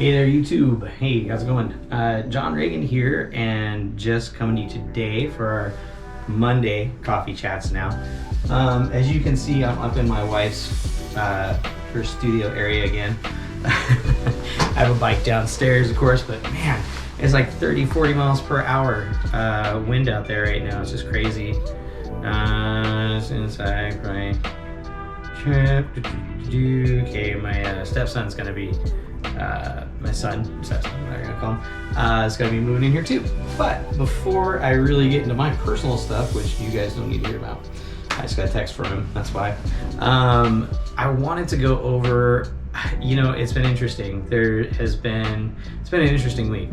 Hey there, YouTube. Hey, how's it going? John Reagan here, and just coming to you today for our Monday coffee chats now. As you can see, I'm up in my wife's her studio area again. I have a bike downstairs, of course, but man, it's like 30-40 miles per hour wind out there right now. It's just crazy. It's inside, right? Okay, my stepson's gonna be my son, stepson, whatever you're gonna call him, is gonna be moving in here too. But before I really get into my personal stuff, which you guys don't need to hear about, I just got a text from him, that's why. I wanted to go over, it's been interesting. It's been an interesting week.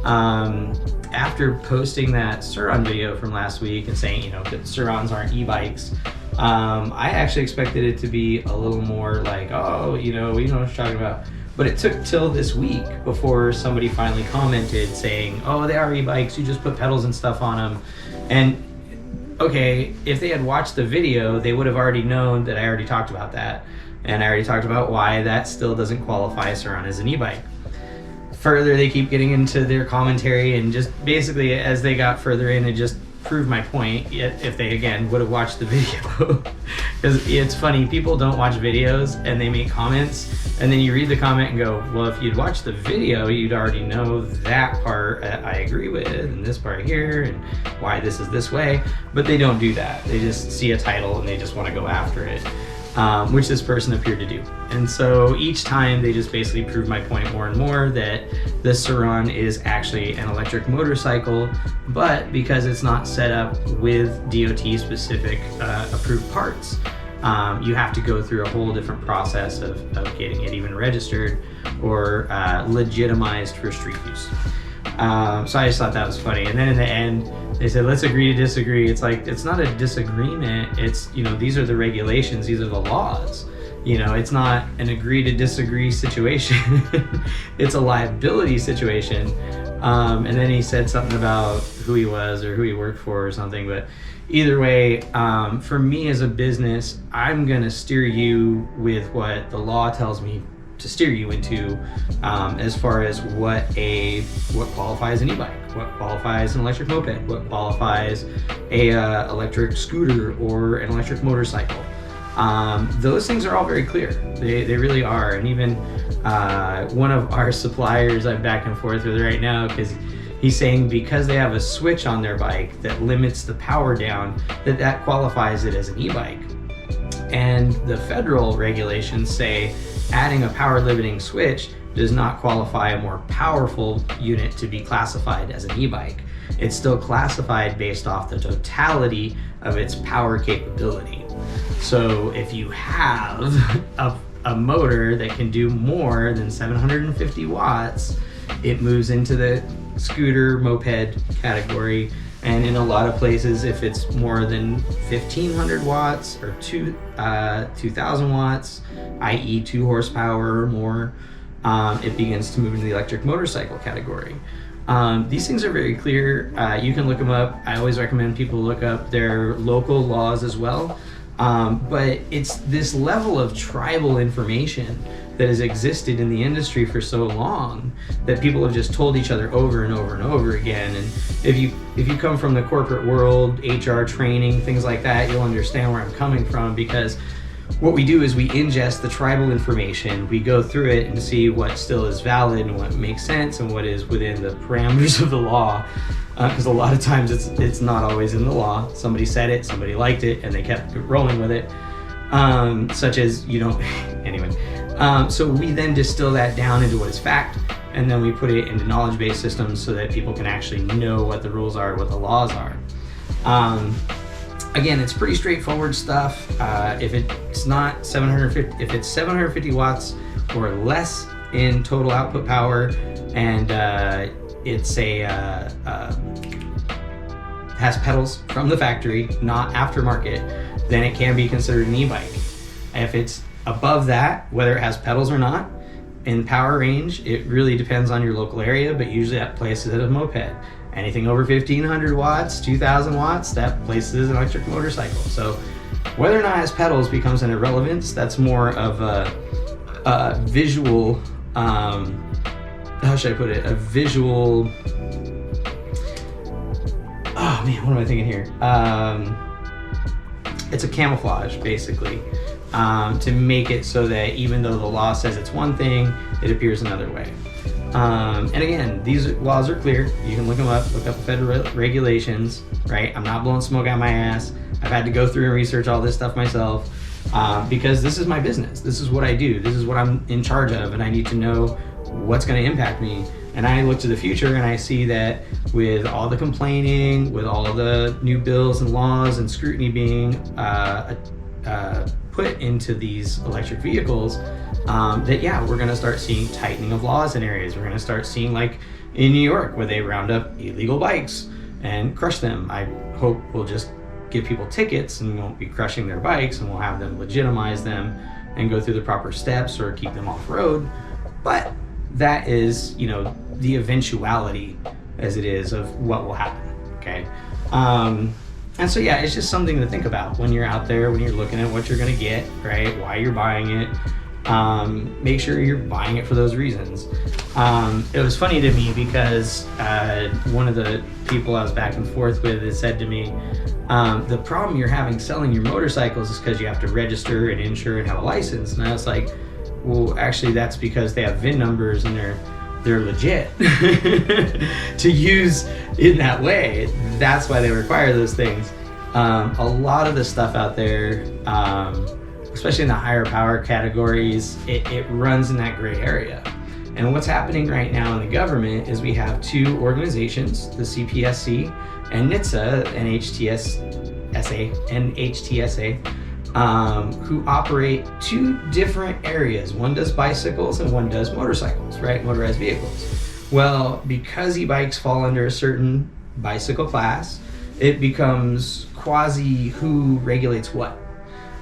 After posting that Sur-Ron video from last week and saying, that Sur-Rons aren't e-bikes, I actually expected it to be a little more like, oh, we know what you're talking about. But it took till this week before somebody finally commented saying, oh, they are e-bikes, you just put pedals and stuff on them. And okay, if they had watched the video, they would have already known that I already talked about that. And I already talked about why that still doesn't qualify Sur-Ron as an e-bike. Further, they keep getting into their commentary, and just basically as they got further in, it just proved my point. If they again would have watched the video, because it's funny, people don't watch videos and they make comments, and then you read the comment and go, well, if you'd watched the video, you'd already know that part I agree with, and this part here, and why this is this way. But they don't do that. They just see a title and they just want to go after it. Which this person appeared to do. And so each time they just basically prove my point more and more that the Sur-Ron is actually an electric motorcycle, but because it's not set up with DOT specific approved parts, you have to go through a whole different process of getting it even registered or legitimized for street use. So I just thought that was funny. And then in the end, they said, let's agree to disagree. It's like, it's not a disagreement. It's, these are the regulations. These are the laws. It's not an agree to disagree situation. It's a liability situation. And then he said something about who he was or who he worked for or something. But either way, for me as a business, I'm going to steer you with what the law tells me to steer you into, as far as what qualifies an e-bike, what qualifies an electric moped, what qualifies a electric scooter or an electric motorcycle. Those things are all very clear. They really are. And even one of our suppliers I'm back and forth with right now, because he's saying because they have a switch on their bike that limits the power down, that qualifies it as an e-bike. And the federal regulations say adding a power limiting switch does not qualify a more powerful unit to be classified as an e-bike. It's still classified based off the totality of its power capability. So if you have a motor that can do more than 750 watts, it moves into the scooter moped category. And in a lot of places, if it's more than 1,500 watts or 2,000 watts, i.e. 2 horsepower or more, it begins to move into the electric motorcycle category. These things are very clear. You can look them up. I always recommend people look up their local laws as well. But it's this level of tribal information that has existed in the industry for so long that people have just told each other over and over and over again. And if you come from the corporate world, HR training, things like that, you'll understand where I'm coming from, because what we do is we ingest the tribal information, we go through it and see what still is valid and what makes sense and what is within the parameters of the law. Because a lot of times it's not always in the law. Somebody said it, somebody liked it, and they kept rolling with it. Such as, anyway. So we then distill that down into what is fact, and then we put it into knowledge-based systems so that people can actually know what the rules are, what the laws are. Again, it's pretty straightforward stuff. If it's not 750, if it's 750 watts or less in total output power, and it's has pedals from the factory, not aftermarket, then it can be considered an e-bike. If it's above that, whether it has pedals or not, in power range, it really depends on your local area, but usually that places it as a moped. Anything over 1,500 watts, 2,000 watts, that places an electric motorcycle. So whether or not it has pedals becomes an irrelevance. That's more of a visual how should I put it, a visual, oh man, what am I thinking here? It's a camouflage, basically, to make it so that even though the law says it's one thing, it appears another way. And again, these laws are clear. You can look them up, look up the federal regulations, right? I'm not blowing smoke out my ass. I've had to go through and research all this stuff myself, because this is my business. This is what I do. This is what I'm in charge of, and I need to know what's going to impact me. And I look to the future and I see that with all the complaining, with all the new bills and laws and scrutiny being put into these electric vehicles, that yeah, we're going to start seeing tightening of laws in areas. We're going to start seeing, like in New York, where they round up illegal bikes and crush them. I hope we'll just give people tickets and won't be crushing their bikes, and we'll have them legitimize them and go through the proper steps or keep them off road. But that is, you know, the eventuality as it is of what will happen. Okay. And so yeah, it's just something to think about when you're out there, when you're looking at what you're going to get, right? Why you're buying it. Make sure you're buying it for those reasons. It was funny to me because one of the people I was back and forth with had said to me, the problem you're having selling your motorcycles is because you have to register and insure and have a license. And I was like, well, actually that's because they have VIN numbers and they're legit to use in that way. That's why they require those things. A lot of the stuff out there, especially in the higher power categories, it runs in that gray area. And what's happening right now in the government is we have two organizations, the CPSC and NHTSA, who operate two different areas. One does bicycles and one does motorcycles, right? Motorized vehicles. Well, because e-bikes fall under a certain bicycle class, it becomes quasi who regulates what.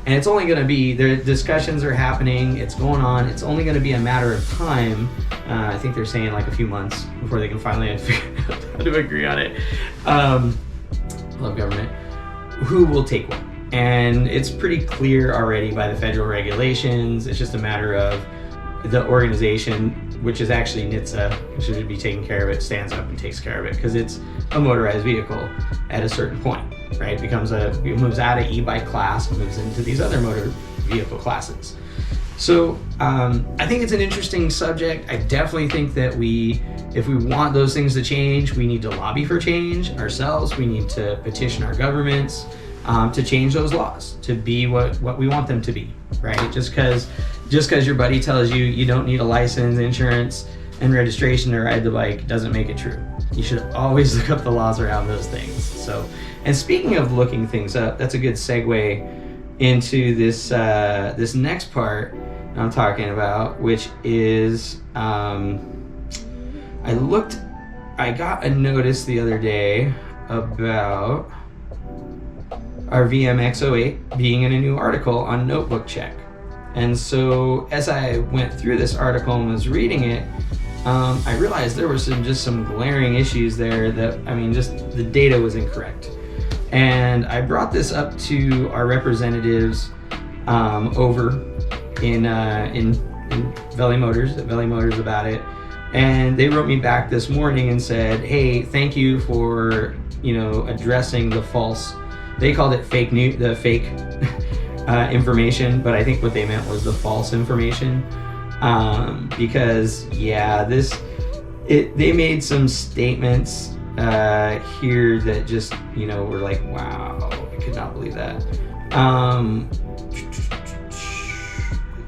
And it's only going to be, their discussions are happening, it's going on, it's only going to be a matter of time. I think they're saying like a few months before they can finally figure out how to agree on it. Love government. Who will take what? And it's pretty clear already by the federal regulations. It's just a matter of the organization, which is actually NHTSA, which should be taking care of it, stands up and takes care of it, because it's a motorized vehicle at a certain point, right? It moves out of e-bike class and moves into these other motor vehicle classes. So I think it's an interesting subject. I definitely think that if we want those things to change, we need to lobby for change ourselves. We need to petition our governments to change those laws to be what we want them to be, right? Just because your buddy tells you you don't need a license, insurance, and registration to ride the bike doesn't make it true. You should always look up the laws around those things. So, and speaking of looking things up, that's a good segue into this next part I'm talking about, which is I got a notice the other day about our VMX-08 being in a new article on NotebookCheck. And so as I went through this article and was reading it, I realized there were some glaring issues there that, just the data was incorrect. And I brought this up to our representatives over in Valley Motors about it. And they wrote me back this morning and said, hey, thank you for, addressing the false, they called it fake news, the fake information, but I think what they meant was the false information. Because yeah, they made some statements here that just, were like, wow, I could not believe that.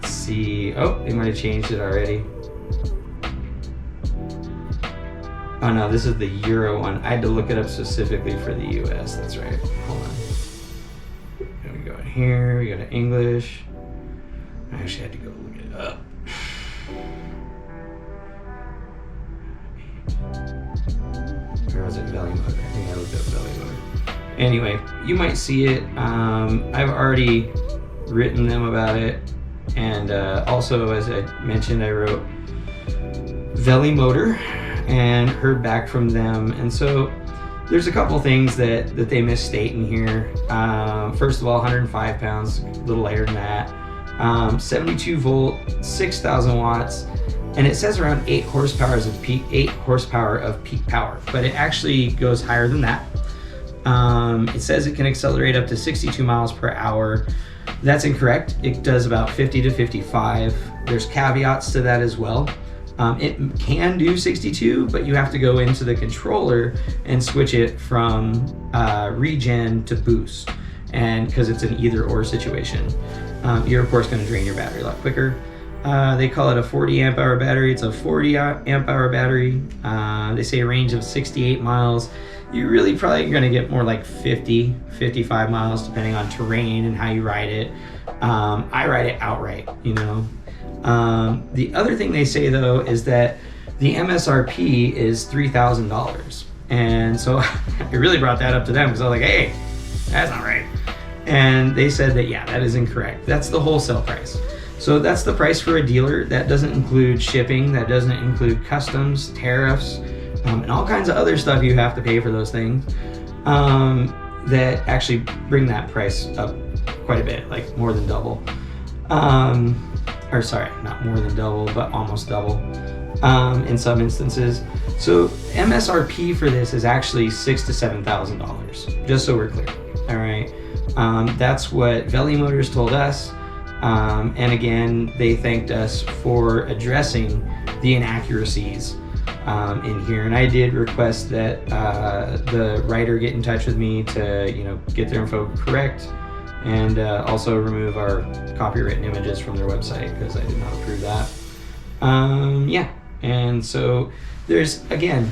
Let's see. Oh, they might have changed it already. Oh no, this is the Euro one. I had to look it up specifically for the US. That's right. Hold on. Here we go in here. We go to English. I actually had to go look it up. Where was it? Valley Motor. I think I looked up Valley Motor. Anyway, you might see it. I've already written them about it. And also, as I mentioned, I wrote Valley Motor and heard back from them. And so there's a couple things that they misstate in here. First of all, 105 pounds, a little lighter than that. 72 volt, 6,000 watts. and it says around 8 horsepower of peak power, but it actually goes higher than that. It says it can accelerate up to 62 miles per hour. That's incorrect. It does about 50 to 55. There's caveats to that as well. It can do 62, but you have to go into the controller and switch it from regen to boost, and because it's an either or situation. You're of course going to drain your battery a lot quicker. They call it a 40 amp hour battery. It's a 40 amp hour battery. They say a range of 68 miles. You're really probably going to get more like 50, 55 miles depending on terrain and how you ride it. I ride it outright, you know. The other thing they say though is that the MSRP is $3,000. And so I really brought that up to them because I was like, hey, that's not right. And they said that, yeah, that is incorrect. That's the wholesale price. So that's the price for a dealer. That doesn't include shipping. That doesn't include customs, tariffs, and all kinds of other stuff you have to pay for those things that actually bring that price up quite a bit, like more than double. Or sorry, not more than double, but almost double in some instances. So MSRP for this is actually $6,000 to $7,000, just so we're clear. All right, that's what Veli Motors told us. And again, they thanked us for addressing the inaccuracies in here. And I did request that the writer get in touch with me to, you know, get their info correct, and also remove our copywritten images from their website because I did not approve that. Yeah, and so there's, again,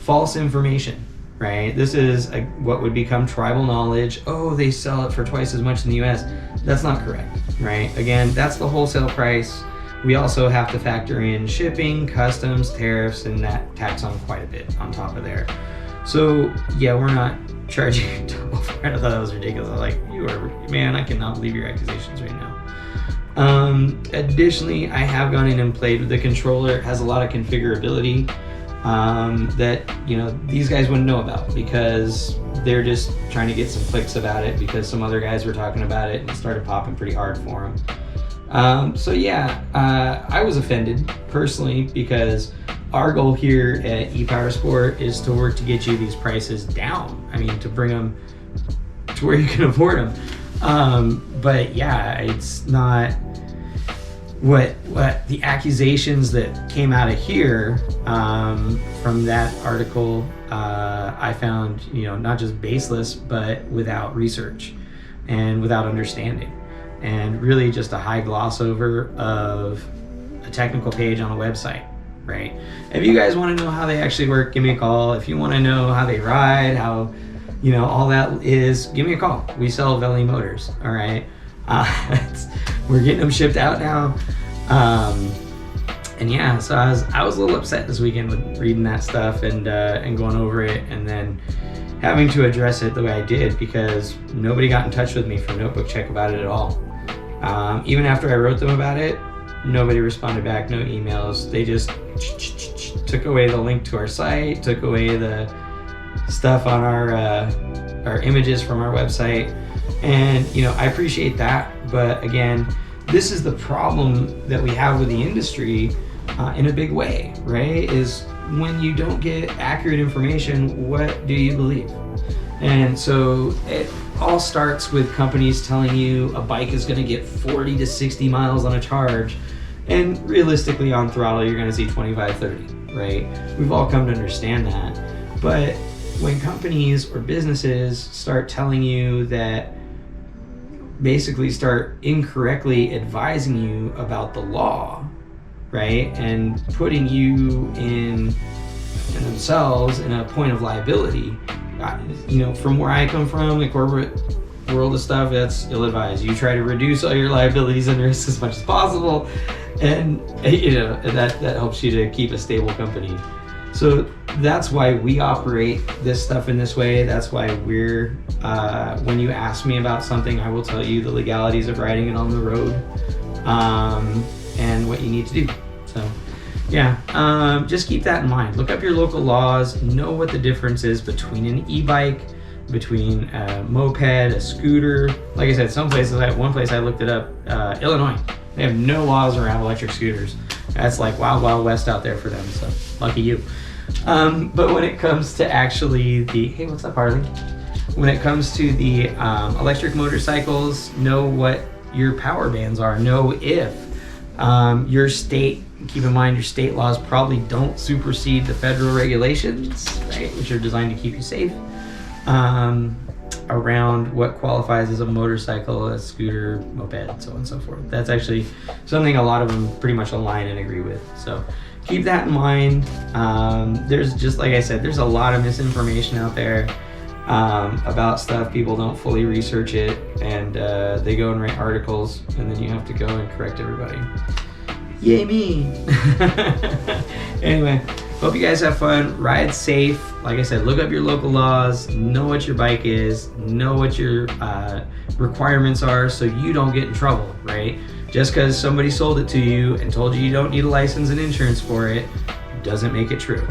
false information, right? This is what would become tribal knowledge. Oh, they sell it for twice as much in the US. That's not correct, right? Again, that's the wholesale price. We also have to factor in shipping, customs, tariffs, and that tacks on quite a bit on top of there. So yeah, we're not charging double for it. I thought that was ridiculous. I was like, you are, man, I cannot believe your accusations right now. Additionally, I have gone in and played with the controller. It has a lot of configurability that, you know, these guys wouldn't know about because they're just trying to get some clicks about it because some other guys were talking about it and it started popping pretty hard for them. So yeah, I was offended personally because our goal here at E-Powersport is to work to get you these prices down. I mean, to bring them to where you can afford them. But yeah, it's not what the accusations that came out of here from that article. I found, you know, not just baseless, but without research and without understanding, and really just a high gloss over of a technical page on a website. Right? If you guys want to know how they actually work, give me a call. If you want to know how they ride, how, you know, all that is, give me a call. We sell Veli Motors. All right. We're getting them shipped out now. And yeah, so I was a little upset this weekend with reading that stuff and going over it, and then having to address it the way I did because nobody got in touch with me from NotebookCheck about it at all. Even after I wrote them about it, nobody responded back, no emails. They just took away the link to our site, took away the stuff on our images from our website. And, you know, I appreciate that. But again, this is the problem that we have with the industry in a big way, right? Is when you don't get accurate information, what do you believe? And so it all starts with companies telling you a bike is going to get 40 to 60 miles on a charge. And realistically on throttle, you're going to see 25, 30, right? We've all come to understand that. But when companies or businesses start telling you that, basically start incorrectly advising you about the law, right? And putting you in themselves in a point of liability, you know, from where I come from, the corporate world of stuff, that's ill-advised. You try to reduce all your liabilities and risks as much as possible, and you know that helps you to keep a stable company. So that's why we operate this stuff in this way. That's why we're when you ask me about something, I will tell you the legalities of riding it on the road and what you need to do. So yeah, just keep that in mind. Look up your local laws, know what the difference is between an e-bike, between a moped, a scooter. Like I said, some places, one place I looked it up, Illinois, they have no laws around electric scooters. That's like wild, wild west out there for them. So lucky you. But when it comes to actually hey, what's up, Harley? When it comes to the electric motorcycles, know what your power bands are. Know if your state, keep in mind your state laws probably don't supersede the federal regulations, right, which are designed to keep you safe, around what qualifies as a motorcycle, a scooter, moped, so on and so forth. That's actually something a lot of them pretty much align and agree with. So keep that in mind. There's, just like I said, there's a lot of misinformation out there about stuff. People don't fully research it, and they go and write articles, and then you have to go and correct everybody. Yay me! Anyway, hope you guys have fun. Ride safe. Like I said, look up your local laws, know what your bike is, know what your requirements are so you don't get in trouble, right? Just because somebody sold it to you and told you you don't need a license and insurance for it doesn't make it true.